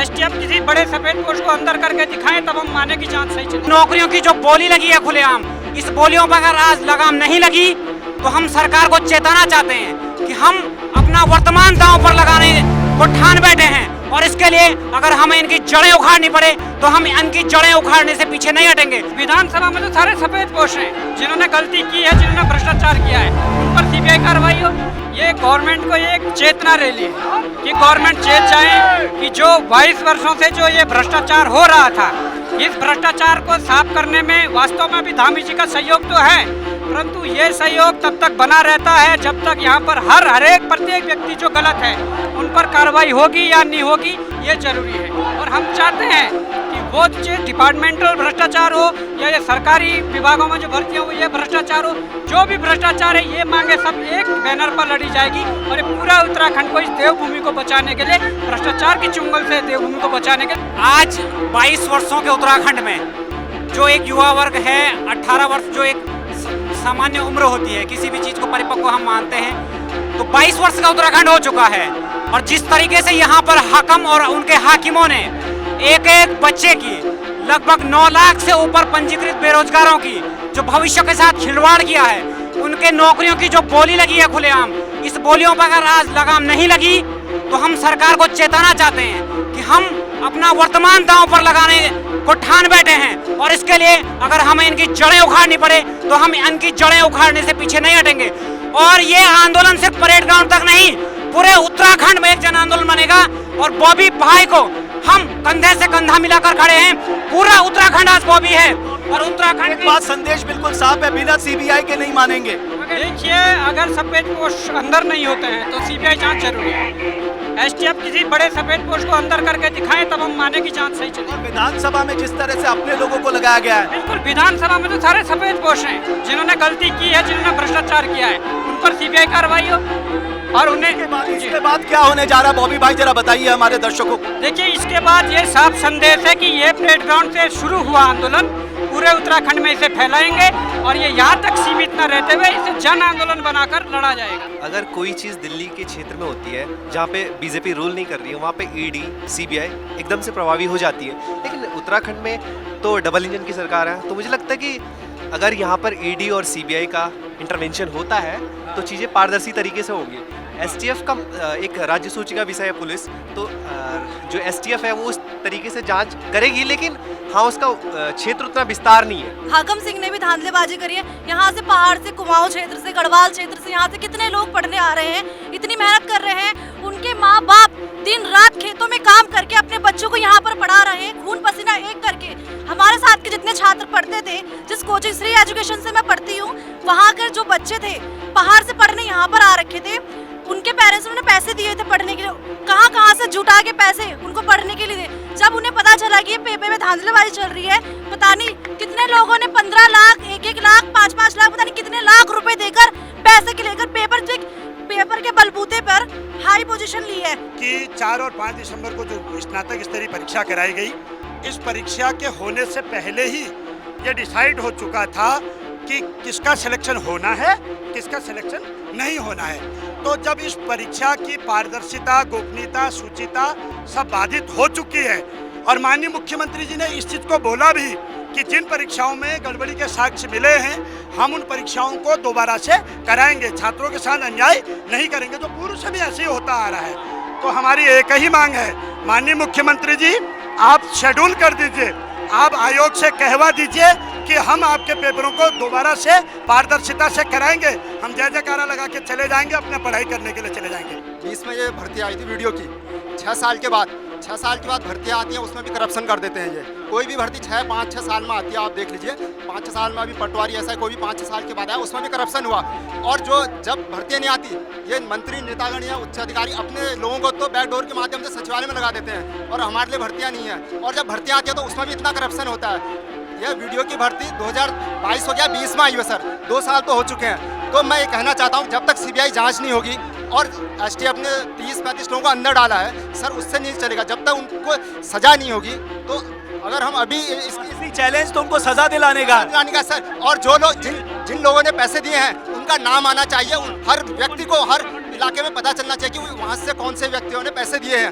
STF किसी बड़े सफेद पोस्ट को अंदर करके दिखाएं तब हम माने की जांच सही चले। नौकरियों की जो बोली लगी है खुलेआम, इस बोलियों पर अगर आज लगाम नहीं लगी तो हम सरकार को चेताना चाहते हैं कि हम अपना वर्तमान दांव पर लगाने को ठान बैठे हैं और इसके लिए अगर हमें इनकी जड़ें उखाड़नी पड़े तो हम इनकी जड़ें उखाड़ने से पीछे नहीं हटेंगे। विधानसभा में तो सारे सफेद पोस्ट हैं जिन्होंने गलती की है, जिन्होंने भ्रष्टाचार किया है, उन पर सीबीआई कार्रवाई हो। ये गवर्नमेंट को एक चेतना रैली है कि गवर्नमेंट चेत जाए कि जो 22 वर्षों से जो ये भ्रष्टाचार हो रहा था, इस भ्रष्टाचार को साफ करने में वास्तव में भी धामी जी का सहयोग तो है, परंतु ये सहयोग तब तक बना रहता है जब तक यहाँ पर हर एक प्रत्येक व्यक्ति जो गलत है उन पर कार्रवाई होगी या नहीं होगी, ये जरूरी है। और हम चाहते हैं कि वो चाहे डिपार्टमेंटल भ्रष्टाचार हो या ये सरकारी विभागों में जो भर्तियाँ हो ये भ्रष्टाचार हो, जो भी भ्रष्टाचार है ये मांगे सब एक बैनर पर लड़ी जाएगी और ये पूरा उत्तराखंड को इस देवभूमि को बचाने के लिए, भ्रष्टाचार की चुंगल से देवभूमि को बचाने के लिए। आज 22 वर्षों के उत्तराखंड में जो एक युवा वर्ग है, 18 वर्ष जो एक सामान्य उम्र होती है, किसी भी चीज को परिपक्व हम मानते हैं, तो 22 वर्ष का उत्तराखंड हो चुका है। और जिस तरीके से यहाँ पर हाकम और उनके हाकिमों ने एक एक बच्चे की लगभग 9 लाख से ऊपर पंजीकृत बेरोजगारों की जो भविष्य के साथ खिलवाड़ किया है, उनके नौकरियों की जो बोली लगी है खुलेआम, इस बोलियों पर अगर आज लगाम नहीं लगी तो हम सरकार को चेताना चाहते हैं कि हम अपना वर्तमान दांव पर लगाने को ठान बैठे हैं और इसके लिए अगर हमें इनकी जड़ें उखाड़नी पड़े तो हम इनकी जड़ें उखाड़ने से पीछे नहीं हटेंगे। और ये आंदोलन सिर्फ परेड ग्राउंड तक नहीं, पूरे उत्तराखंड में एक जन आंदोलन बनेगा और बॉबी भाई को हम कंधे से कंधा मिलाकर खड़े हैं। पूरा उत्तराखंड आज बॉबी है और उत्तराखंड एक बात संदेश बिल्कुल साफ है, बिना सीबीआई के नहीं मानेंगे। देखिए, अगर सफेद पोस्ट अंदर नहीं होते हैं तो सीबीआई जांच जरूरी है। एसटीएफ किसी बड़े सफेद पोस्ट को अंदर करके दिखाएं तब हम माने की जांच सही चले। विधानसभा में जिस तरह से अपने लोगों को लगाया गया है, बिल्कुल, विधानसभा में तो सारे सफेद पोस्ट हैं जिन्होंने गलती की है, जिन्होंने भ्रष्टाचार किया है, उन पर सीबीआई कार्रवाई हो। और उन्हें इसके बाद क्या होने जा रहा है बॉबी भाई, जरा बताइए हमारे दर्शकों को। देखिए, इसके बाद ये साफ संदेश है कि ये परेड ग्राउंड से शुरू हुआ आंदोलन पूरे उत्तराखंड में इसे फैलाएंगे और ये यहाँ तक सीमित न रहते हुए इसे जन आंदोलन बनाकर लड़ा जाएगा। अगर कोई चीज़ दिल्ली के क्षेत्र में होती है जहाँ पे बीजेपी रूल नहीं कर रही है, वहाँ पे ईडी सीबीआई एकदम से प्रभावी हो जाती है। लेकिन उत्तराखंड में तो डबल इंजन की सरकार है, तो मुझे लगता है कि अगर यहाँ पर ईडी और सीबीआई का इंटरवेंशन होता है तो चीज़ें पारदर्शी तरीके से होंगी। एसटीएफ का एक राज्य सूची का विषय है पुलिस, तो जो एसटीएफ है वो उस तरीके से जांच करेगी, लेकिन हाँ उसका क्षेत्र उतना विस्तार नहीं है। हाकम सिंह ने भी धांधलेबाजी करी है। यहाँ से पहाड़ से, कुमाऊं क्षेत्र से, गढ़वाल क्षेत्र से यहाँ से कितने लोग पढ़ने आ रहे हैं, इतनी मेहनत कर रहे हैं। उनके माँ बाप दिन रात खेतों में काम करके अपने बच्चों को यहाँ पर पढ़ा रहे हैं, खून पसीना एक करके। हमारे साथ के जितने छात्र पढ़ते थे, जिस कोचिंग श्री एजुकेशन से मैं पढ़ती हूँ, वहाँ के जो बच्चे थे पहाड़ से पढ़ने यहाँ पर आ रखे थे, उनके पेरेंट्स ने पैसे दिए थे पढ़ने के लिए, कहाँ से जुटा के पैसे उनको पढ़ने के लिए। जब उन्हें पता चला कि ये पेपर में धांधलेबाजी चल रही है, पता नहीं कितने लोगों ने 15 लाख, 1-1 लाख, 5-5 लाख, पता नहीं कितने लाख रुपए देकर पैसे के लेकर पेपर के बलबूते पर हाई पोजीशन ली है। कि 4 और 5 दिसंबर को जो स्नातक स्तरीय परीक्षा कराई गई, इस परीक्षा के होने से पहले ही ये डिसाइड हो चुका था कि किसका सिलेक्शन होना है, किसका सिलेक्शन नहीं होना है। तो जब इस परीक्षा की पारदर्शिता, गोपनीयता, शुचिता सब बाधित हो चुकी है और माननीय मुख्यमंत्री जी ने इस चीज़ को बोला भी कि जिन परीक्षाओं में गड़बड़ी के साक्ष्य मिले हैं, हम उन परीक्षाओं को दोबारा से कराएंगे, छात्रों के साथ अन्याय नहीं करेंगे। जो पूर्व से भी ऐसे ही होता आ रहा है। तो हमारी एक ही मांग है, माननीय मुख्यमंत्री जी आप शेड्यूल कर दीजिए, आप आयोग से कहवा दीजिए कि हम आपके पेपरों को दोबारा से पारदर्शिता से कराएंगे। हम जय जयकारा लगा के चले जाएंगे, अपने पढ़ाई करने के लिए चले जाएंगे। बीच में ये भर्ती आई थी वीडियो की, 6 साल के बाद भर्तियाँ आती हैं, उसमें भी करप्शन कर देते हैं। ये कोई भी भर्ती 5-6 साल में आती है, आप देख लीजिए 5-6 साल में। अभी पटवारी ऐसा है, कोई भी 5-6 साल के बाद आया, उसमें भी करप्शन हुआ। और जो जब भर्तियाँ नहीं आती, ये मंत्री, नेतागण या उच्च अधिकारी अपने लोगों को तो बैकडोर के माध्यम से सचिवालय में लगा देते हैं और हमारे लिए भर्तियाँ नहीं है। और जब भर्तियाँ आती है तो उसमें भी इतना करप्शन होता है। यह वीडियो की भर्ती 2022 हो गया, 20 में आई है सर, 2 साल तो हो चुके हैं। तो मैं ये कहना चाहता हूँ, जब तक सीबीआई जांच नहीं होगी और एसटीएफ ने 30-35 लोगों को अंदर डाला है सर, उससे नहीं चलेगा। जब तक उनको सजा नहीं होगी, तो अगर हम अभी इसकी चैलेंज तो उनको सजा दिलाने का सर। और जो लोग जिन लोगों ने पैसे दिए हैं उनका नाम आना चाहिए, हर व्यक्ति को, हर इलाके में पता चलना चाहिए कि वहाँ से कौन से व्यक्तियों ने पैसे दिए हैं।